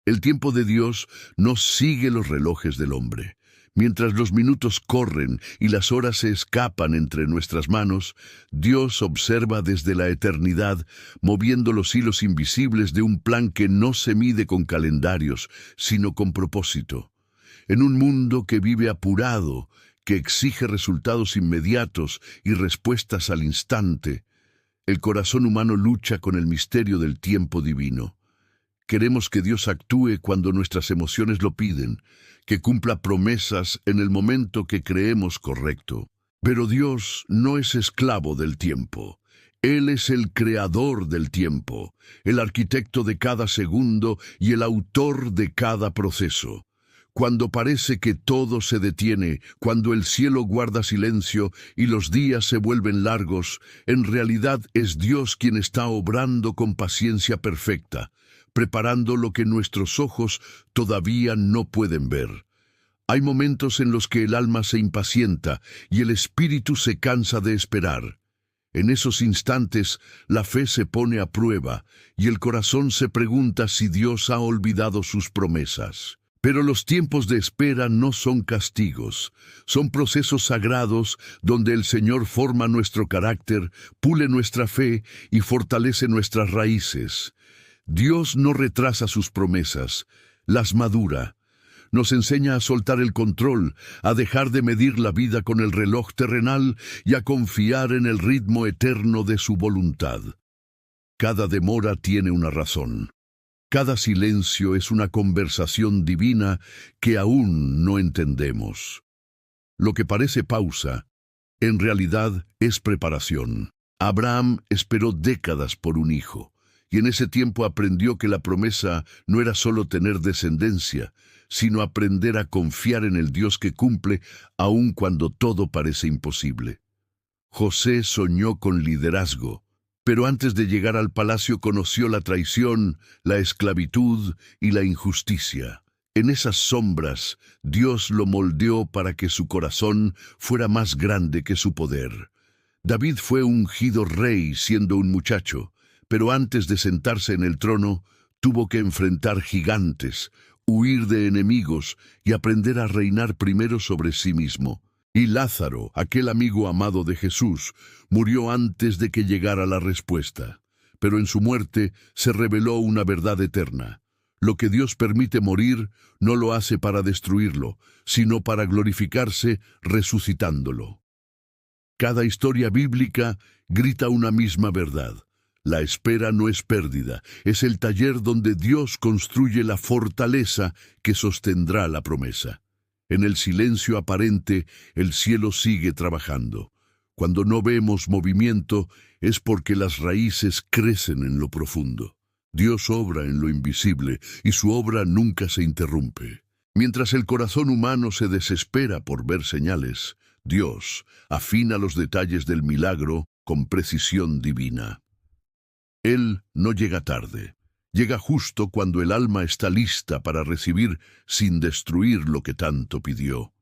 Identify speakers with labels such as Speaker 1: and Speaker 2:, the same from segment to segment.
Speaker 1: El tiempo de Dios no sigue los relojes del hombre. Mientras los minutos corren y las horas se escapan entre nuestras manos, Dios observa desde la eternidad, moviendo los hilos invisibles de un plan que no se mide con calendarios, sino con propósito. En un mundo que vive apurado, que exige resultados inmediatos y respuestas al instante, el corazón humano lucha con el misterio del tiempo divino. Queremos que Dios actúe cuando nuestras emociones lo piden, que cumpla promesas en el momento que creemos correcto. Pero Dios no es esclavo del tiempo. Él es el creador del tiempo, el arquitecto de cada segundo y el autor de cada proceso. Cuando parece que todo se detiene, cuando el cielo guarda silencio y los días se vuelven largos, en realidad es Dios quien está obrando con paciencia perfecta, preparando lo que nuestros ojos todavía no pueden ver. Hay momentos en los que el alma se impacienta y el espíritu se cansa de esperar. En esos instantes, la fe se pone a prueba y el corazón se pregunta si Dios ha olvidado sus promesas. Pero los tiempos de espera no son castigos, son procesos sagrados donde el Señor forma nuestro carácter, pule nuestra fe y fortalece nuestras raíces. Dios no retrasa sus promesas, las madura. Nos enseña a soltar el control, a dejar de medir la vida con el reloj terrenal y a confiar en el ritmo eterno de su voluntad. Cada demora tiene una razón. Cada silencio es una conversación divina que aún no entendemos. Lo que parece pausa, en realidad es preparación. Abraham esperó décadas por un hijo. Y en ese tiempo aprendió que la promesa no era solo tener descendencia, sino aprender a confiar en el Dios que cumple aun cuando todo parece imposible. José soñó con liderazgo, pero antes de llegar al palacio conoció la traición, la esclavitud y la injusticia. En esas sombras, Dios lo moldeó para que su corazón fuera más grande que su poder. David fue ungido rey siendo un muchacho, pero antes de sentarse en el trono, tuvo que enfrentar gigantes, huir de enemigos y aprender a reinar primero sobre sí mismo. Y Lázaro, aquel amigo amado de Jesús, murió antes de que llegara la respuesta. Pero en su muerte se reveló una verdad eterna. Lo que Dios permite morir no lo hace para destruirlo, sino para glorificarse resucitándolo. Cada historia bíblica grita una misma verdad. La espera no es pérdida, es el taller donde Dios construye la fortaleza que sostendrá la promesa. En el silencio aparente, el cielo sigue trabajando. Cuando no vemos movimiento, es porque las raíces crecen en lo profundo. Dios obra en lo invisible y su obra nunca se interrumpe. Mientras el corazón humano se desespera por ver señales, Dios afina los detalles del milagro con precisión divina. Él no llega tarde, llega justo cuando el alma está lista para recibir sin destruir lo que tanto pidió.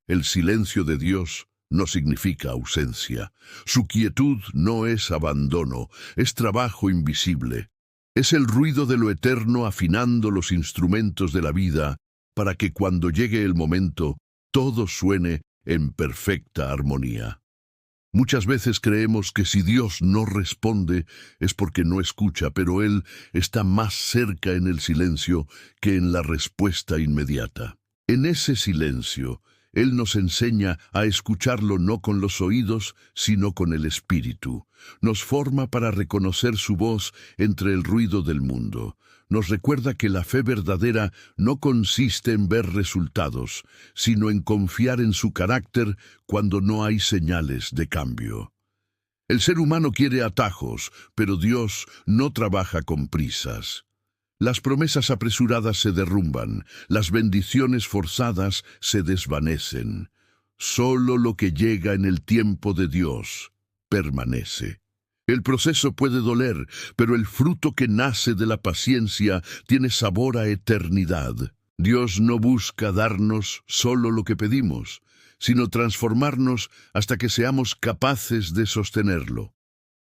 Speaker 1: El silencio de Dios no significa ausencia. Su quietud no es abandono, es trabajo invisible. Es el ruido de lo eterno afinando los instrumentos de la vida para que cuando llegue el momento, todo suene en perfecta armonía. Muchas veces creemos que si Dios no responde es porque no escucha, pero Él está más cerca en el silencio que en la respuesta inmediata. En ese silencio, Él nos enseña a escucharlo no con los oídos, sino con el espíritu. Nos forma para reconocer su voz entre el ruido del mundo. Nos recuerda que la fe verdadera no consiste en ver resultados, sino en confiar en su carácter cuando no hay señales de cambio. El ser humano quiere atajos, pero Dios no trabaja con prisas. Las promesas apresuradas se derrumban, las bendiciones forzadas se desvanecen. Solo lo que llega en el tiempo de Dios permanece. El proceso puede doler, pero el fruto que nace de la paciencia tiene sabor a eternidad. Dios no busca darnos solo lo que pedimos, sino transformarnos hasta que seamos capaces de sostenerlo.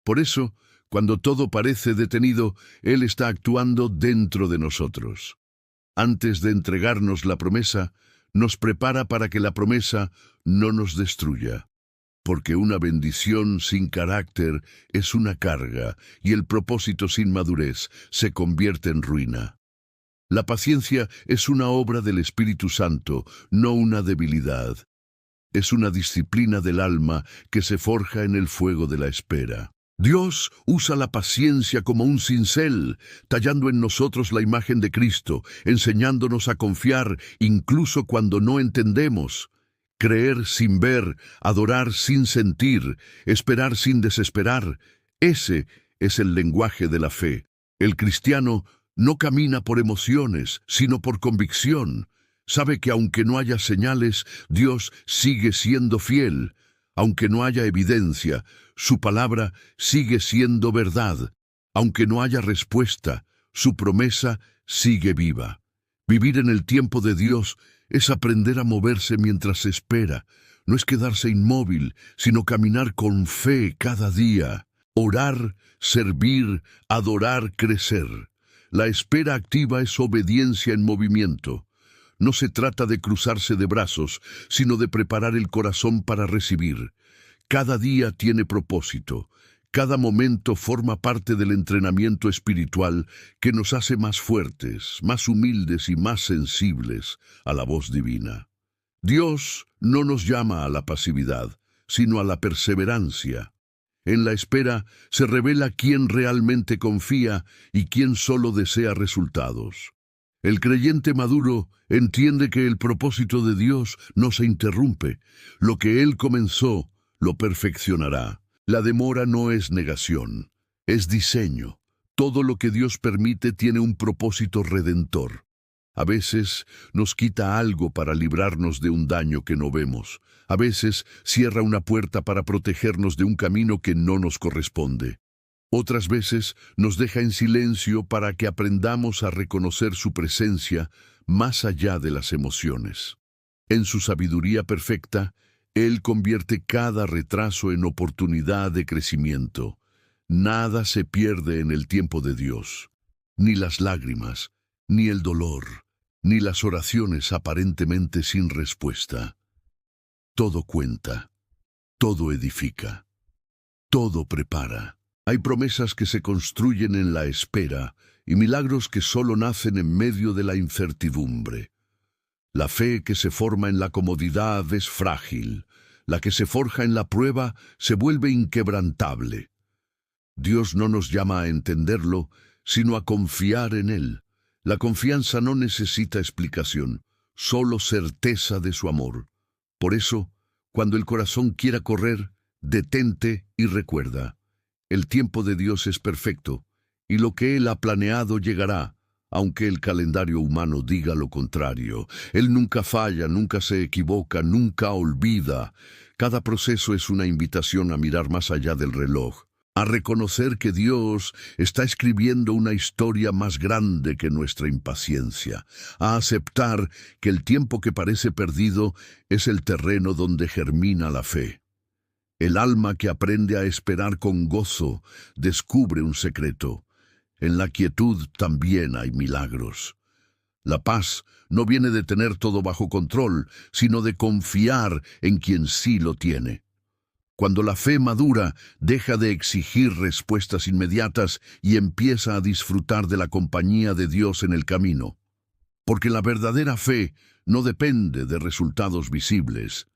Speaker 1: Por eso, cuando todo parece detenido, Él está actuando dentro de nosotros. antes de entregarnos la promesa, nos prepara para que la promesa no nos destruya. Porque una bendición sin carácter es una carga, y el propósito sin madurez se convierte en ruina. La paciencia es una obra del Espíritu Santo, no una debilidad. Es una disciplina del alma que se forja en el fuego de la espera. Dios usa la paciencia como un cincel, tallando en nosotros la imagen de Cristo, enseñándonos a confiar incluso cuando no entendemos. Creer sin ver, adorar sin sentir, esperar sin desesperar. Ese es el lenguaje de la fe. El cristiano no camina por emociones, sino por convicción. Sabe que aunque no haya señales, Dios sigue siendo fiel. Aunque no haya evidencia, su palabra sigue siendo verdad. Aunque no haya respuesta, su promesa sigue viva. Vivir en el tiempo de Dios es aprender a moverse mientras se espera. No es quedarse inmóvil, sino caminar con fe cada día. Orar, servir, adorar, crecer. La espera activa es obediencia en movimiento. No se trata de cruzarse de brazos, sino de preparar el corazón para recibir. Cada día tiene propósito. Cada momento forma parte del entrenamiento espiritual que nos hace más fuertes, más humildes y más sensibles a la voz divina. Dios no nos llama a la pasividad, sino a la perseverancia. En la espera se revela quién realmente confía y quién solo desea resultados. El creyente maduro entiende que el propósito de Dios no se interrumpe. Lo que Él comenzó, lo perfeccionará. La demora no es negación, es diseño. Todo lo que Dios permite tiene un propósito redentor. A veces nos quita algo para librarnos de un daño que no vemos. A veces cierra una puerta para protegernos de un camino que no nos corresponde. Otras veces nos deja en silencio para que aprendamos a reconocer su presencia más allá de las emociones. En su sabiduría perfecta, Él convierte cada retraso en oportunidad de crecimiento. Nada se pierde en el tiempo de Dios, ni las lágrimas, ni el dolor, ni las oraciones aparentemente sin respuesta. Todo cuenta, todo edifica, todo prepara. Hay promesas que se construyen en la espera y milagros que solo nacen en medio de la incertidumbre. La fe que se forma en la comodidad es frágil. La que se forja en la prueba se vuelve inquebrantable. Dios no nos llama a entenderlo, sino a confiar en Él. La confianza no necesita explicación, solo certeza de su amor. Por eso, cuando el corazón quiera correr, detente y recuerda. El tiempo de Dios es perfecto, y lo que Él ha planeado llegará, aunque el calendario humano diga lo contrario. Él nunca falla, nunca se equivoca, nunca olvida. Cada proceso es una invitación a mirar más allá del reloj, a reconocer que Dios está escribiendo una historia más grande que nuestra impaciencia, a aceptar que el tiempo que parece perdido es el terreno donde germina la fe. El alma que aprende a esperar con gozo descubre un secreto. En la quietud también hay milagros. La paz no viene de tener todo bajo control, sino de confiar en quien sí lo tiene. Cuando la fe madura, deja de exigir respuestas inmediatas y empieza a disfrutar de la compañía de Dios en el camino. Porque la verdadera fe no depende de resultados visibles.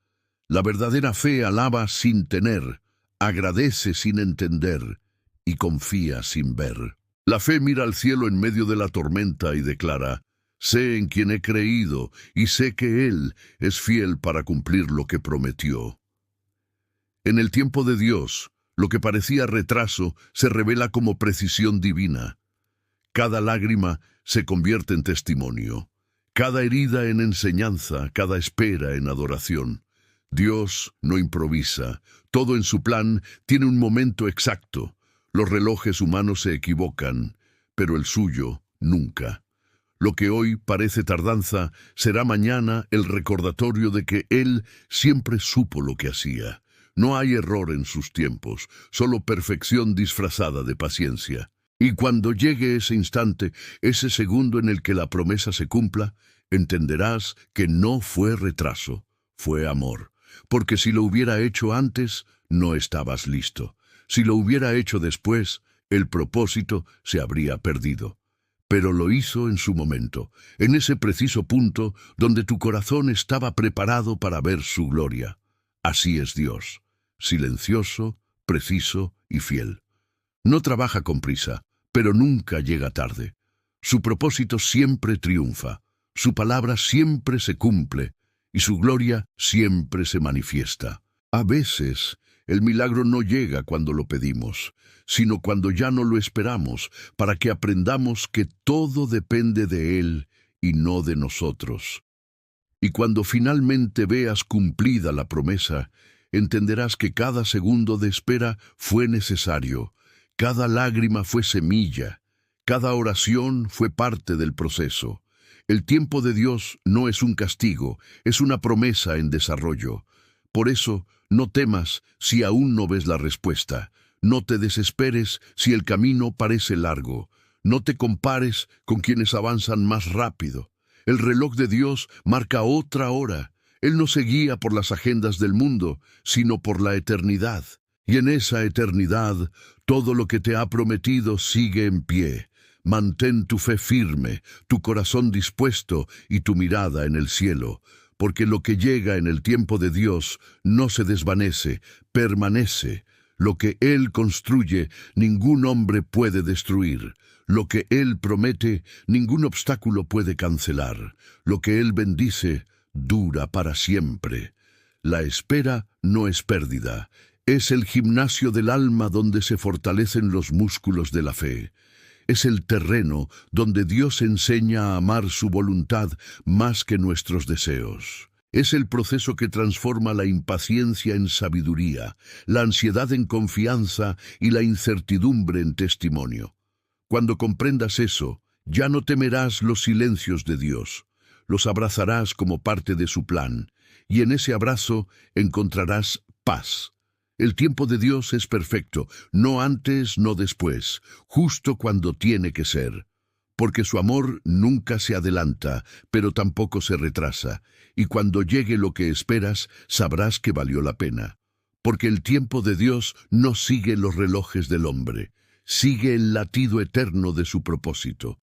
Speaker 1: La verdadera fe alaba sin tener, agradece sin entender y confía sin ver. La fe mira al cielo en medio de la tormenta y declara: sé en quien he creído y sé que Él es fiel para cumplir lo que prometió. En el tiempo de Dios, lo que parecía retraso se revela como precisión divina. Cada lágrima se convierte en testimonio, cada herida en enseñanza, cada espera en adoración. Dios no improvisa, todo en su plan tiene un momento exacto. Los relojes humanos se equivocan, pero el suyo nunca. Lo que hoy parece tardanza será mañana el recordatorio de que Él siempre supo lo que hacía. No hay error en sus tiempos, solo perfección disfrazada de paciencia. Y cuando llegue ese instante, ese segundo en el que la promesa se cumpla, entenderás que no fue retraso, fue amor. Porque si lo hubiera hecho antes, no estabas listo. Si lo hubiera hecho después, el propósito se habría perdido. Pero lo hizo en su momento, en ese preciso punto donde tu corazón estaba preparado para ver su gloria. Así es Dios, silencioso, preciso y fiel. No trabaja con prisa, pero nunca llega tarde. Su propósito siempre triunfa, su palabra siempre se cumple y su gloria siempre se manifiesta. A veces, el milagro no llega cuando lo pedimos, sino cuando ya no lo esperamos, para que aprendamos que todo depende de Él y no de nosotros. Y cuando finalmente veas cumplida la promesa, entenderás que cada segundo de espera fue necesario, cada lágrima fue semilla, cada oración fue parte del proceso. El tiempo de Dios no es un castigo, es una promesa en desarrollo. Por eso, no temas si aún no ves la respuesta. No te desesperes si el camino parece largo. No te compares con quienes avanzan más rápido. El reloj de Dios marca otra hora. Él no se guía por las agendas del mundo, sino por la eternidad. Y en esa eternidad, todo lo que te ha prometido sigue en pie. Mantén tu fe firme, tu corazón dispuesto y tu mirada en el cielo, porque lo que llega en el tiempo de Dios no se desvanece, permanece. Lo que Él construye, ningún hombre puede destruir. Lo que Él promete, ningún obstáculo puede cancelar. Lo que Él bendice, dura para siempre. La espera no es pérdida. Es el gimnasio del alma donde se fortalecen los músculos de la fe. Es el terreno donde Dios enseña a amar su voluntad más que nuestros deseos. Es el proceso que transforma la impaciencia en sabiduría, la ansiedad en confianza y la incertidumbre en testimonio. Cuando comprendas eso, ya no temerás los silencios de Dios. Los abrazarás como parte de su plan, y en ese abrazo encontrarás paz. El tiempo de Dios es perfecto, no antes, no después, justo cuando tiene que ser. Porque su amor nunca se adelanta, pero tampoco se retrasa, y cuando llegue lo que esperas, sabrás que valió la pena. Porque el tiempo de Dios no sigue los relojes del hombre, sigue el latido eterno de su propósito.